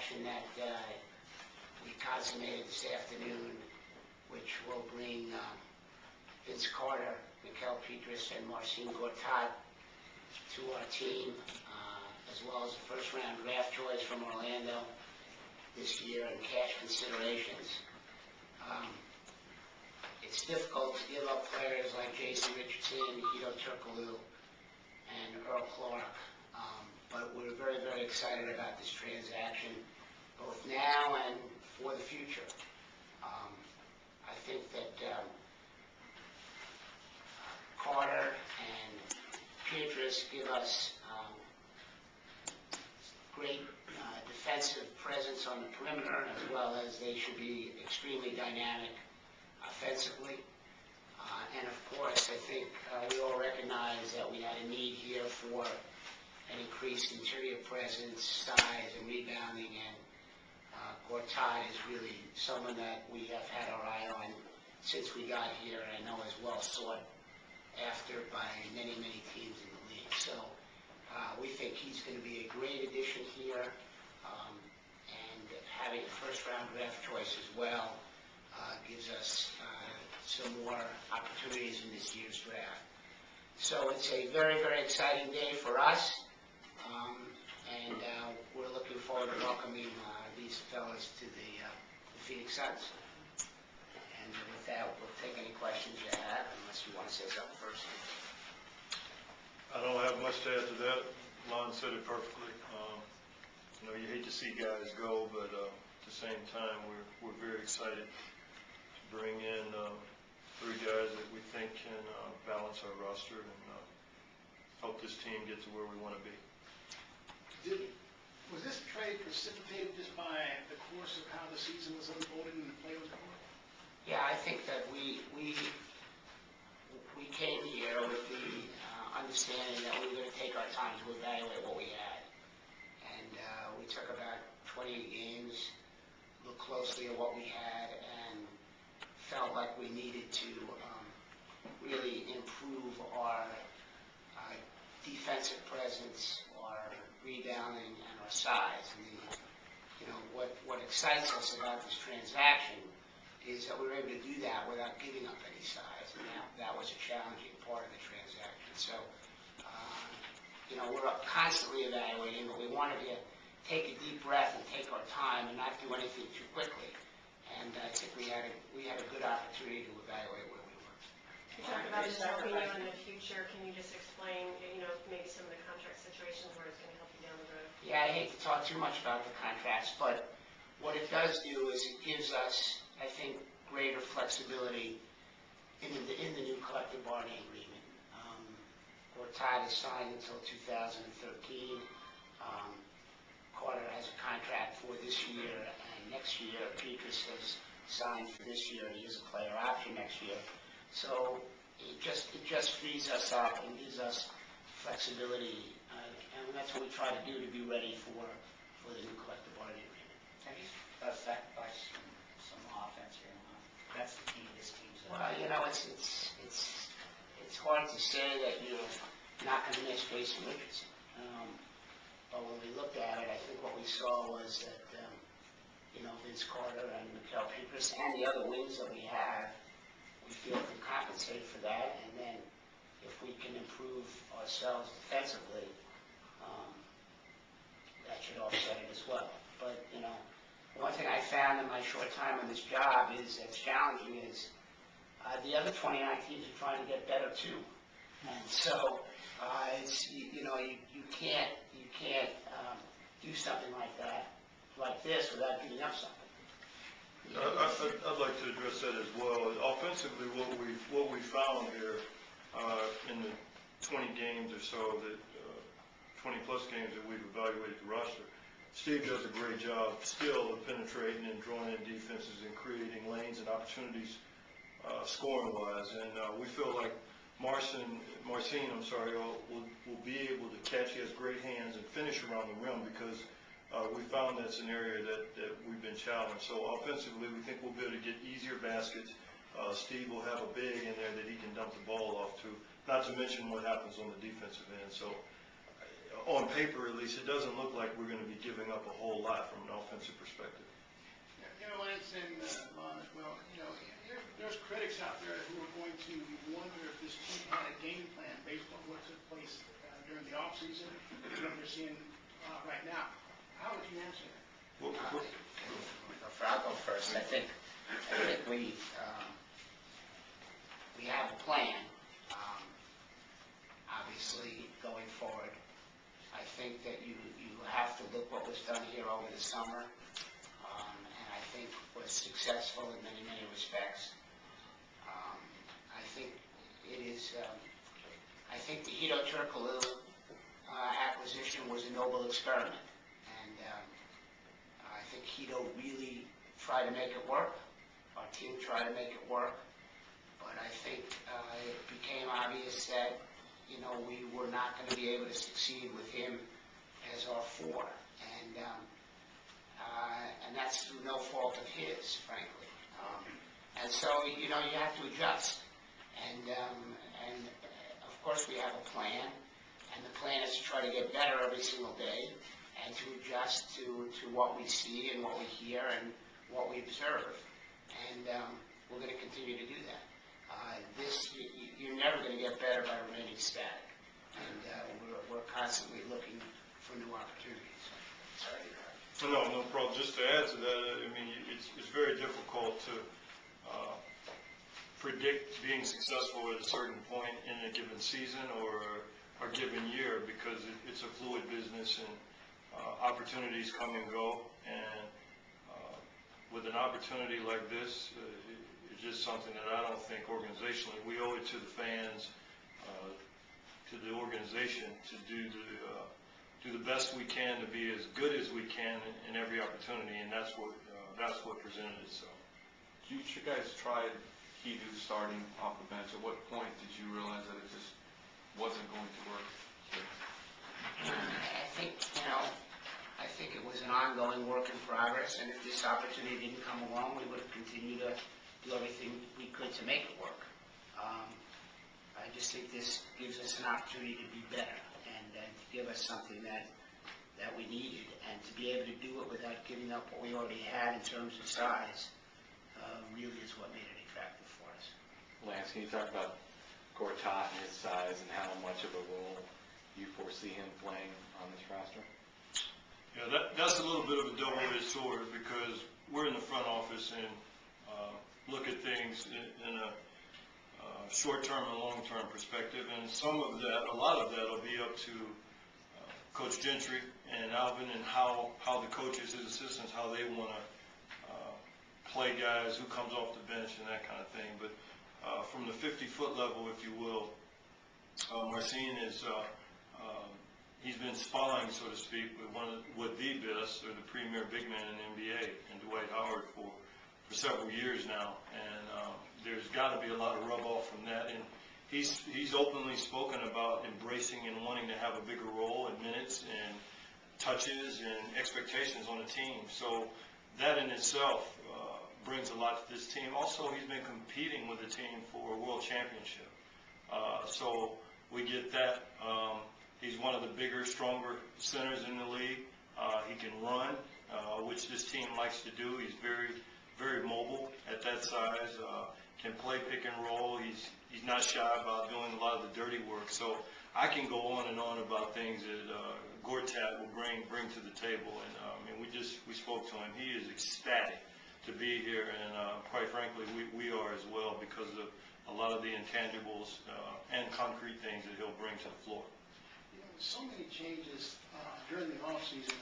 transaction that we consummated this afternoon, which will bring Vince Carter, Mikael Petras, and Marcin Gortat to our team, as well as a first-round draft choice from Orlando this year and cash considerations. It's difficult to give up players like Jason Richardson, Hito Turkoglu, and Earl Clark, but we're very, very excited about this transaction, both now and for the future. I think that Carter and Petras give us great defensive presence on the perimeter, as well as they should be extremely dynamic offensively. And of course, I think we all recognize that we had a need here for an increased interior presence, size, and rebounding, and Gortat is really someone that we have had our eye on since we got here, and I know is well sought after by many, many teams in the league. So we think he's going to be a great addition here, and having a first-round draft choice as well gives us some more opportunities in this year's draft. So it's a very, very exciting day for us, and we're looking forward to welcoming these fellas to the Phoenix Suns. And with that, we'll take any questions you have, unless you want to say something first. I don't have much to add to that. Lon said it perfectly. You hate to see guys go, but at the same time, we're very excited to bring in 3 guys that we think can balance our roster and help this team get to where we want to be. Was this trade precipitated just by the course of how the season was unfolding and the play was going? Yeah, I think that we came here with the understanding that we were going to take our time to evaluate what we had. And we took about 20 games, looked closely at what we had, and felt like we needed to really improve our defensive presence, our rebounding, and our size. And what excites us about this transaction is that we were able to do that without giving up any size, and that was a challenging part of the transaction. So, we're constantly evaluating, but we wanted to take a deep breath and take our time and not do anything too quickly. And I think we had a good opportunity to evaluate where we were. You talked about this helping you in the future. Can you just explain, maybe some of the contract situations where it's going to help you down the road? Yeah, I hate to talk too much about the contracts, but what it does do is it gives us, I think, greater flexibility in the new collective bargaining agreement. Gortat is signed until 2013. Carter has a contract for this year and next year. Petras has signed for this year. He has a player option next year. So it just frees us up and gives us flexibility, and that's what we try to do to be ready for the new collective bargaining agreement. Have you affected by some offense here? That's the key to this team's. Well, it's hard to say that you're not going to miss Jason Richardson. But when we looked at it, I think what we saw was that, Vince Carter and Mikael Petras and the other wings that we have, we feel can compensate for that. And then if we can improve ourselves defensively, that should offset it as well. But, one thing I found in my short time on this job that's challenging is the other 29 teams are trying to get better too. And so, you can't do something like this without giving up something. I'd like to address that as well. Offensively, what we found here in the 20 games or so, 20-plus games that we've evaluated the roster, Steve does a great job still of penetrating and drawing in defenses and creating lanes and opportunities scoring-wise. And we feel like Marcin, will be able to catch. He has great hands and finish around the rim because we found that's an area that we've been challenged. So offensively, we think we'll be able to get easier baskets. Steve will have a big in there that he can dump the ball off to, not to mention what happens on the defensive end. So on paper at least, it doesn't look like we're going to be giving up a whole lot from an offensive perspective. You know, Lance and Lon as well, you know, there's critics out there who are going to wonder if this team had a game plan based on what took place during the offseason and what they're seeing right now. How would you answer that? I'll go first. I think we have a plan. Obviously, going forward, I think that you have to look what was done here over the summer, and I think was successful in many, many respects. I think it is. I think the Hito Turkoglu acquisition was a noble experiment, and I think Hito really tried to make it work. Our team tried to make it work, but I think it became obvious that, you know, we were not going to be able to succeed with him as our four, and that's through no fault of his, frankly. And so, you know, you have to adjust, and of course we have a plan, and the plan is to try to get better every single day, and to adjust to what we see and what we hear and what we observe, and we're going to continue to do that. You're never going to get better by remaining static, and we're constantly looking for new opportunities. Sorry. No problem. Just to add to that, I mean, it's very difficult to predict being successful at a certain point in a given season or a given year, because it's a fluid business and opportunities come and go, and with an opportunity like this, it's just something that I don't think organizationally we owe it to the fans, to the organization, to do the best we can to be as good as we can in every opportunity, and that's what presented itself. You guys tried Hito starting off the bench. At what point did you realize that it just wasn't going to work? I think, you know, I think it was an ongoing work in progress, and if this opportunity didn't come along, we would have continued to do everything we could to make it work. I just think this gives us an opportunity to be better, and to give us something that we needed, and to be able to do it without giving up what we already had in terms of size, really is what made it attractive for us. Lance, can you talk about Gortat and his size and how much of a role you foresee him playing on this roster? Yeah, that's a little bit of a double-edged sword, because we're in the front office and look at things in a short-term and long-term perspective, and a lot of that will be up to Coach Gentry and Alvin, and how the coaches, his assistants, how they want to play guys, who comes off the bench and that kind of thing. But from the 50-foot level, if you will, Marcin is he's been sparring, so to speak, with the best, or the premier big man in the NBA, and Dwight Howard for several years now, and there's got to be a lot of rub-off from that, and he's openly spoken about embracing and wanting to have a bigger role in minutes and touches and expectations on the team. So that in itself brings a lot to this team. Also, he's been competing with the team for a world championship, so we get that. He's one of the bigger, stronger centers in the league. He can run, which this team likes to do. He's very, very mobile at that size. Can play pick and roll. He's not shy about doing a lot of the dirty work. So I can go on and on about things that Gortat will bring to the table. And we spoke to him. He is ecstatic to be here, and quite frankly, we are as well, because of a lot of the intangibles and concrete things that he'll bring to the floor. You know, so many changes during the offseason.